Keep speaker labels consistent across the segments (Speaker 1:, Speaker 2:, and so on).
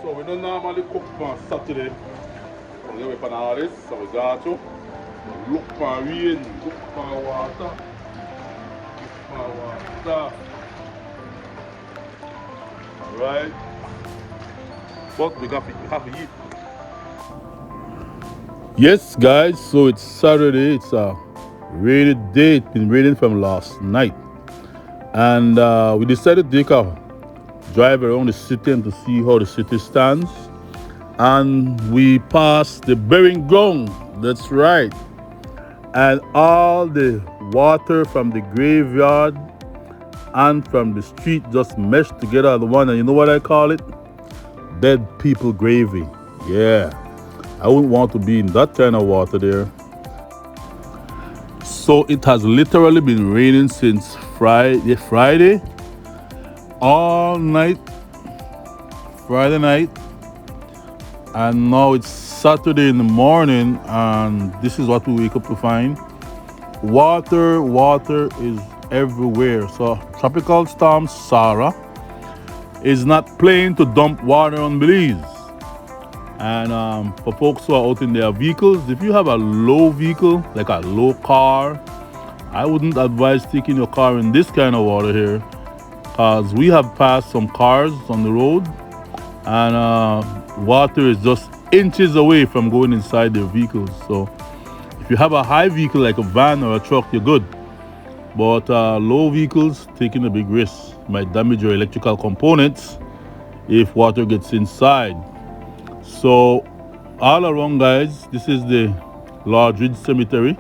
Speaker 1: So we don't normally cook on Saturday. We get up on all this, so we got to look for rain, look for water, look for water. Alright. But we have to eat. Yes guys, so it's Saturday, it's a rainy day, it's been raining from last night. And we decided to take a drive around the city and to see how the city stands. And we passed the burying ground, that's right. And all the water from the graveyard and from the street just meshed together at the one. And you know what I call it? Dead people gravy. Yeah, I wouldn't want to be in that kind of water there. So it has literally been raining since Friday all night, Friday night, and now it's Saturday in the morning, and this is what we wake up to find. Water is everywhere. So tropical storm Sara is not playing to dump water on Belize. And for folks who are out in their vehicles, if you have a low vehicle, like a low car, I wouldn't advise taking your car in this kind of water here, because we have passed some cars on the road, and water is just inches away from going inside their vehicles. So if you have a high vehicle like a van or a truck, you're good. But low vehicles, taking a big risk, might damage your electrical components if water gets inside. So all around guys, this is the Large Ridge Cemetery.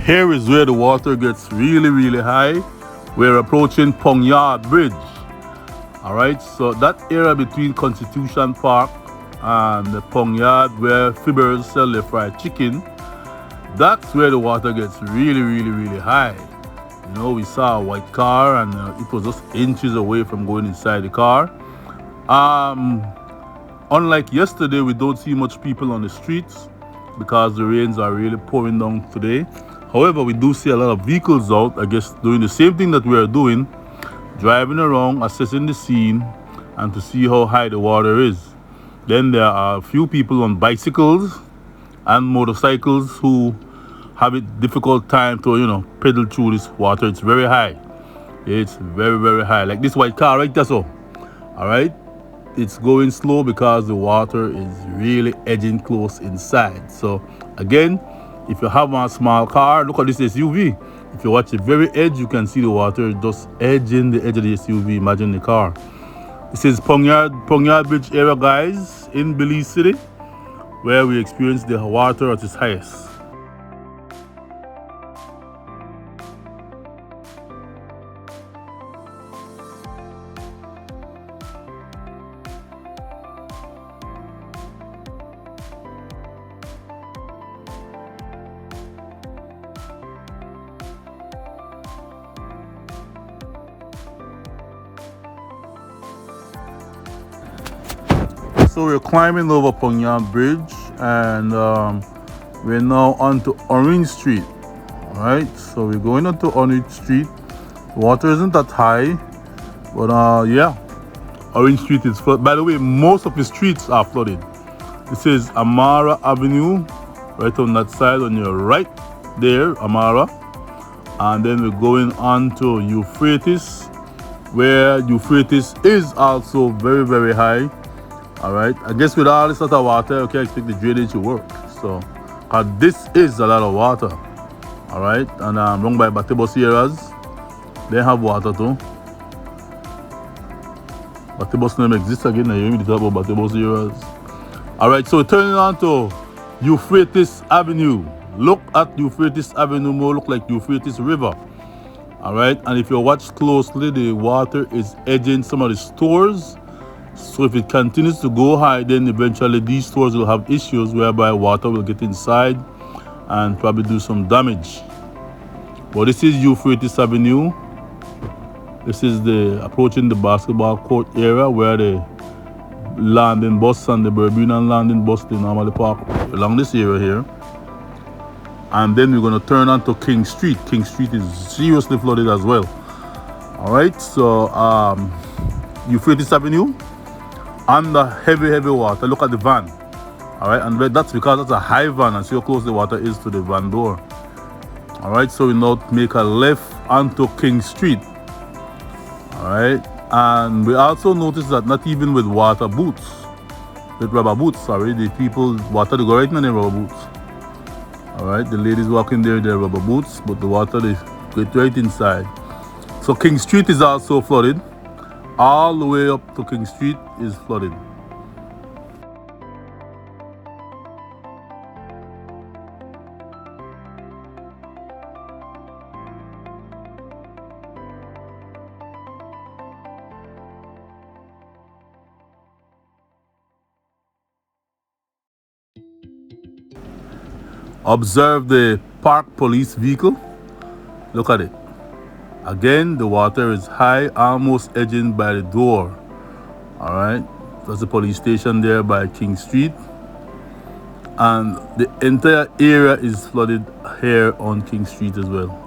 Speaker 1: Here is where the water gets really, really high. We're approaching Pongyard Bridge. All right, so that area between Constitution Park and the Pongyard where Fibbers sell their fried chicken, that's where the water gets really, really, really high. You know, we saw a white car and it was just inches away from going inside the car. Um, Unlike yesterday, we don't see much people on the streets because the rains are really pouring down today. However, we do see a lot of vehicles out, I guess, doing the same thing that we are doing, driving around, assessing the scene, and to see how high the water is. Then there are a few people on bicycles and motorcycles who have a difficult time to, pedal through this water. It's very high. It's very, very high. Like this white car right there, so. All right. It's going slow because the water is really edging close inside. So again, if you have a small car, look at this SUV. If you watch the very edge, you can see the water just edging the edge of the SUV. Imagine the car. This is Pongyard Bridge area, guys, in Belize City, where we experience the water at its highest. So we're climbing over Pongyard Bridge and we're now onto Orange Street. Alright, so we're going onto Orange Street. The water isn't that high, but yeah, Orange Street is flooded. By the way, most of the streets are flooded. This is Amara Avenue, right on that side on your right there, Amara. And then we're going on to Euphrates, where Euphrates is also very, very high. All right, I guess with all this sort of water, you can expect the drainage to work. So, this is a lot of water. All right, and run by Batebo Sierras, they have water too. Batebo name exists again. I hear me talk about Batebo Sierras. All right, so turning on to Euphrates Avenue. Look at Euphrates Avenue, more look like Euphrates River. All right, and if you watch closely, the water is edging some of the stores. So if it continues to go high, then eventually these stores will have issues whereby water will get inside and probably do some damage. But this is Euphrates Avenue. This is the approaching the basketball court area where the landing bus and the Barbadian landing bus they normally park along this area here. And then we're going to turn on to King Street. King Street is seriously flooded as well. All right, so Euphrates Avenue. Under heavy water. Look at the van. All right, and that's because that's a high van and see how close the water is to the van door. All right, so we now make a left onto King Street. All right, and we also notice that not even with rubber boots, the people water they go right in their rubber boots. All right, the ladies walking there, their rubber boots, but the water they get right inside. So King Street is also flooded. All the way up to King Street is flooded. Observe the parked police vehicle. Look at it. Again, the water is high, almost edging by the door. All right, that's the police station there by King Street. And the entire area is flooded here on King Street as well.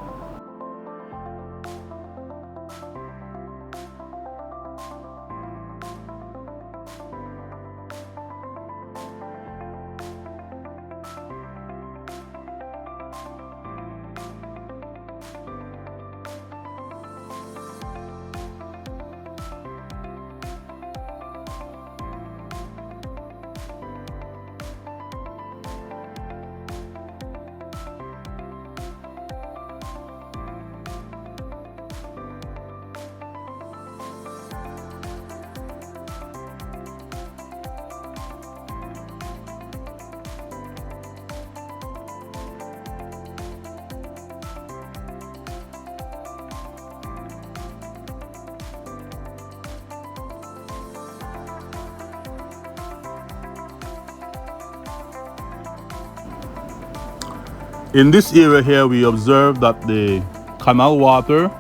Speaker 1: In this area here, we observe that the canal water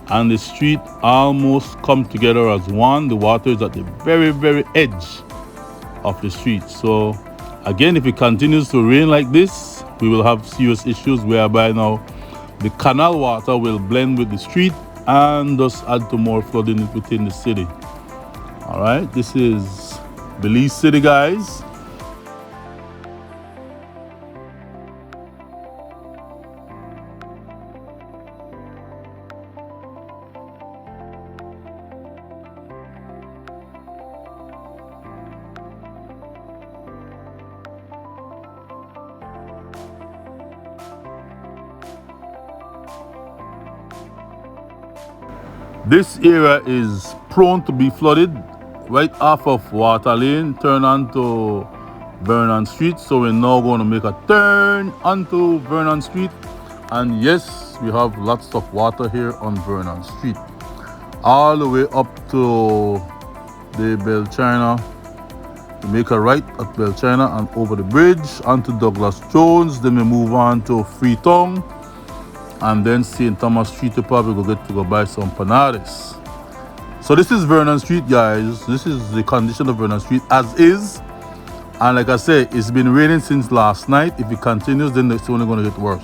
Speaker 1: and the street almost come together as one. The water is at the very, very edge of the street. So again, if it continues to rain like this, we will have serious issues whereby now the canal water will blend with the street and thus add to more flooding within the city. All right, this is Belize City, guys. This area is prone to be flooded right off of Water Lane, turn onto Vernon Street. So we're now going to make a turn onto Vernon Street. And yes, we have lots of water here on Vernon Street. All the way up to the Belchina. We make a right at Belchina and over the bridge onto Douglas Jones. Then we move on to Freetown. And then St. Thomas Street, you probably go buy some panades. So this is Vernon Street, guys. This is the condition of Vernon Street as is. And like I said, it's been raining since last night. If it continues, then it's only going to get worse.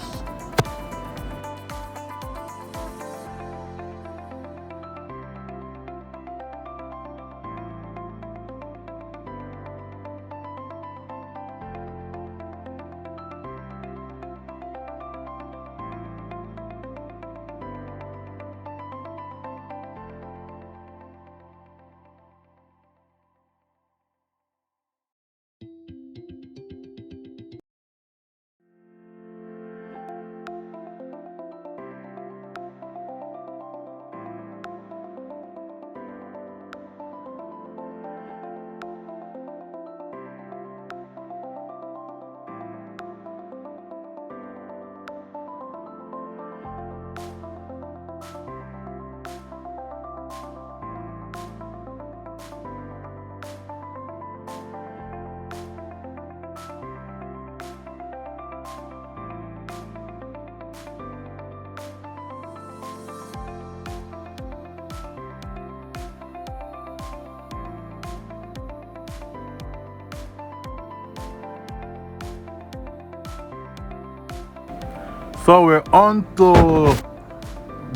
Speaker 1: So we're on to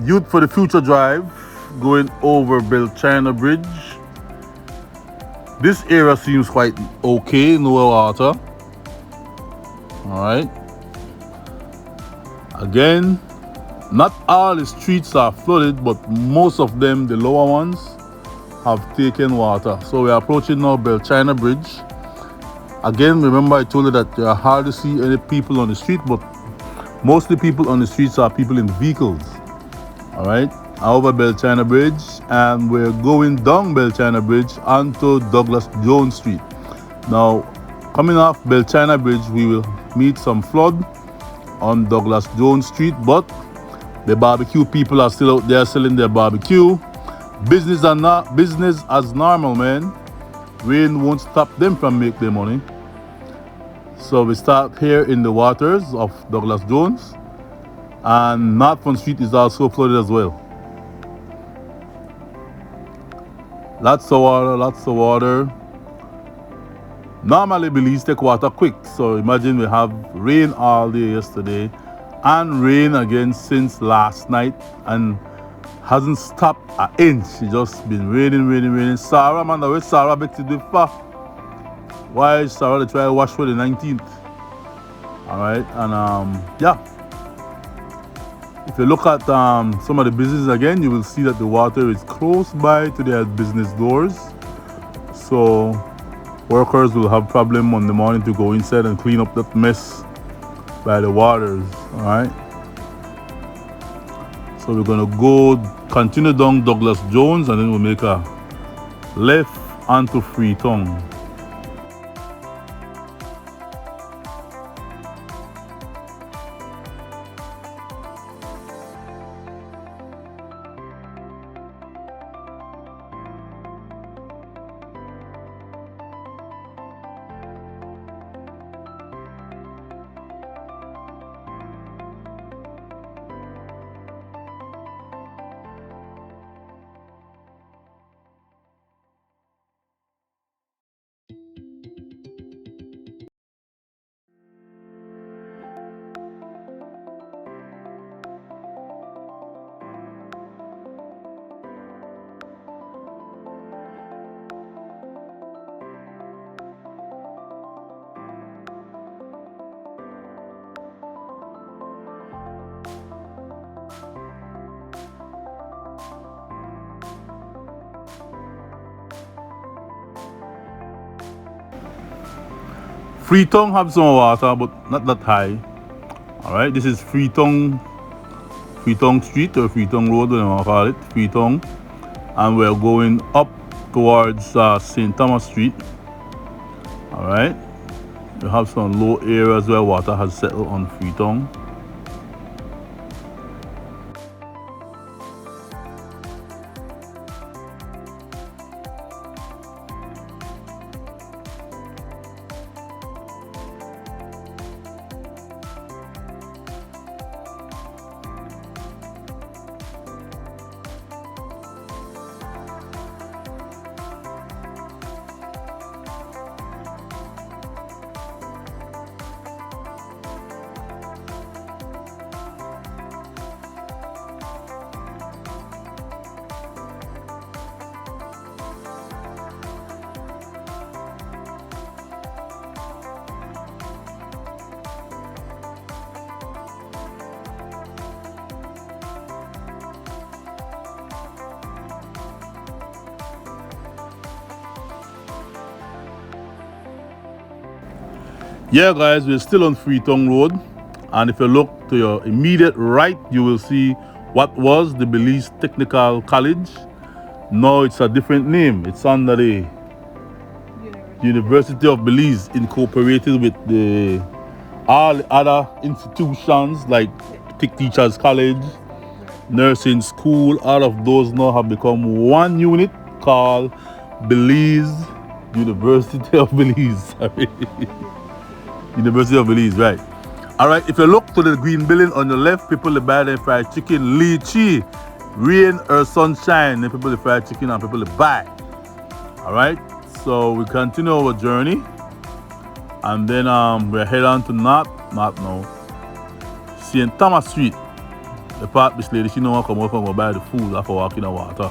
Speaker 1: Youth for the Future Drive, going over Belchina Bridge. This area seems quite okay, no water. All right. Again, not all the streets are flooded, but most of them, the lower ones, have taken water. So we're approaching now Belchina Bridge. Again, remember I told you that there are hard to see any people on the street, but mostly people on the streets are people in vehicles. All right, over Belchina Bridge, and we're going down Belchina Bridge onto Douglas Jones Street. Now, coming off Belchina Bridge, we will meet some flood on Douglas Jones Street, but the barbecue people are still out there selling their barbecue. Business as normal, man. Rain won't stop them from making their money. So we start here in the waters of Douglas Jones, and Northfront Street is also flooded as well. Lots of water. Normally Belize take water quick, so imagine we have rain all day yesterday and rain again since last night, and hasn't stopped an inch. It's just been raining. Sara, man, where's Sara back to do far? Why is Sara to try to wash for the 19th? All right, and yeah. If you look at some of the businesses again, you will see that the water is close by to their business doors. So workers will have problem on the morning to go inside and clean up that mess by the waters. All right. So we're gonna continue down Douglas Jones, and then we'll make a left onto Freetown. Freetown have some water, but not that high. Alright, this is Freetown Street or Freetown Road, whatever you want to call it, Freetown. And we're going up towards St. Thomas Street. Alright, we have some low areas where water has settled on Freetown. Yeah guys, we're still on Freetown Road, and if you look to your immediate right, you will see what was the Belize Technical College. Now it's a different name. It's under the University of Belize, incorporated with the all other institutions like Teachers College, Nursing School. All of those now have become one unit called Belize University of Belize. Sorry. University of Belize, right. Alright, if you look to the green building on your left, people that buy them fried chicken, lychee, rain or sunshine, and people that fried chicken and people that buy. Alright, so we continue our journey, and then we're head on to not now, St. Thomas Street. The part this lady, she know I come up and go buy the food after walking the water.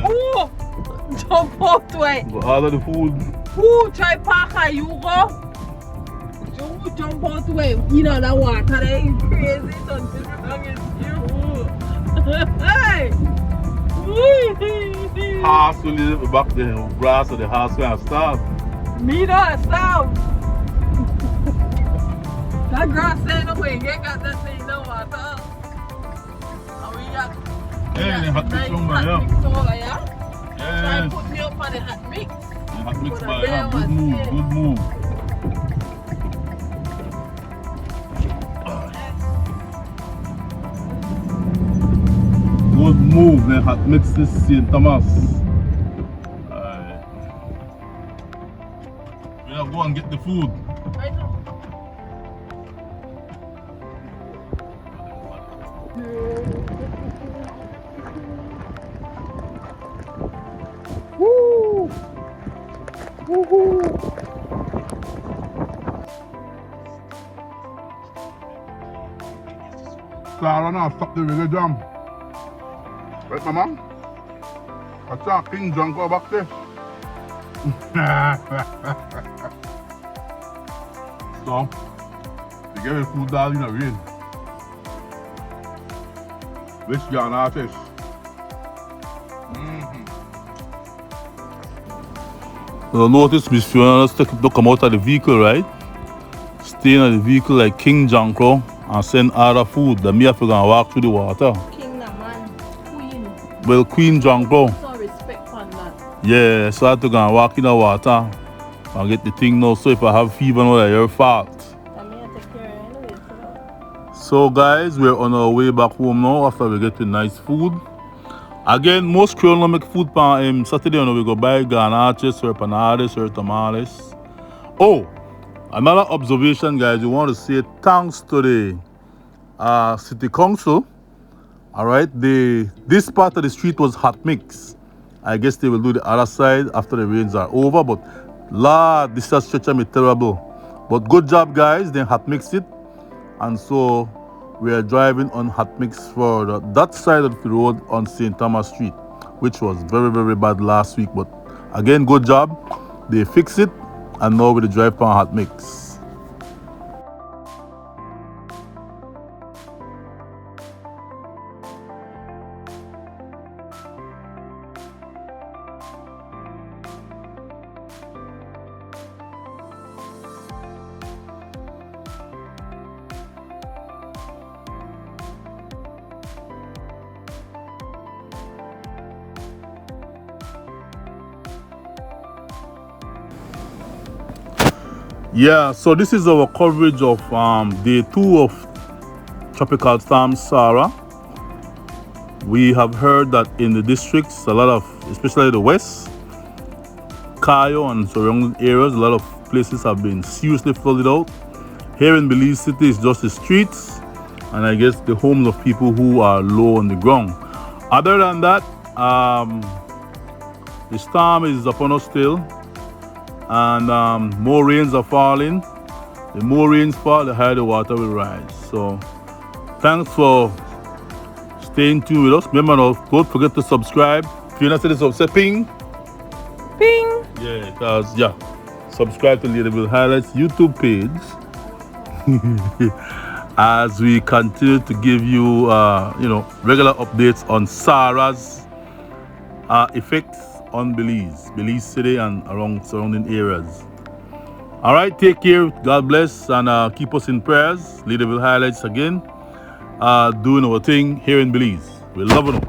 Speaker 2: Ooh, jump out way.
Speaker 1: Go out of the food.
Speaker 2: Ooh, try park you go. You jump out way. You know that water there is crazy. Something wrong is you. Hey.
Speaker 1: Horse will live back the grass of the house where I starve.
Speaker 2: Me not stop. That grass ain't no way. You got that thing no water. And we got.
Speaker 1: Yeah, the hot mix
Speaker 2: nice
Speaker 1: from
Speaker 2: hot
Speaker 1: there.
Speaker 2: mix over, yeah?
Speaker 1: Yes.
Speaker 2: Try put me up on the hot mix.
Speaker 1: The hot mix
Speaker 2: But
Speaker 1: by
Speaker 2: there
Speaker 1: good
Speaker 2: was
Speaker 1: move,
Speaker 2: it.
Speaker 1: good move. Good move, the hot mix is St. Thomas. Alright. We have to go and get the food.
Speaker 2: I know. Woo! Woohoo!
Speaker 1: Sara now stop the reggae jam. Right, mama? What's that? King John go back there. So, they get me food down in the rain. Which John artist? So notice Miss Fiona to come out of the vehicle, right? Stay in the vehicle like King Jankro and send other food. Then me have to go and walk through the water.
Speaker 2: King na man, queen.
Speaker 1: Well, Queen Jankro.
Speaker 2: So respect on that.
Speaker 1: Yeah, so I have to go and walk in the water and get the thing now. So if I have fever, no, that's your fault.
Speaker 2: I mean, I take care anyway.
Speaker 1: So guys, we're on our way back home now after we get the nice food. Again, most Creole don't make food on Saturday, we go buy ganaches or panades or tamales. Oh, another observation, guys, we want to say thanks to the city council. All right, this part of the street was hot mix. I guess they will do the other side after the rains are over, but Lord, this is stretch me terrible. But good job, guys, they hot mixed it. And so we are driving on hot mix for that side of the road on St. Thomas Street, which was very, very bad last week. But again, good job. They fix it, and now we drive on hot mix. Yeah, so this is our coverage of day 2 of Tropical Storm Sara. We have heard that in the districts, a lot of, especially the west, Cayo and surrounding areas, a lot of places have been seriously flooded out. Here in Belize City, it's just the streets and I guess the homes of people who are low on the ground. Other than that, the storm is upon us still, and more rains are falling. The more rains fall, the higher the water will rise. So thanks for staying tuned with us. Remember now, don't forget to subscribe. If you're not saying this, say ping.
Speaker 2: Ping.
Speaker 1: Yeah, because subscribe to Leaderville Highlights YouTube page as we continue to give you regular updates on Sara's effects on Belize City and around surrounding areas. All right, take care. God bless, and keep us in prayers. Leaderville Highlights again, doing our thing here in Belize. We love it.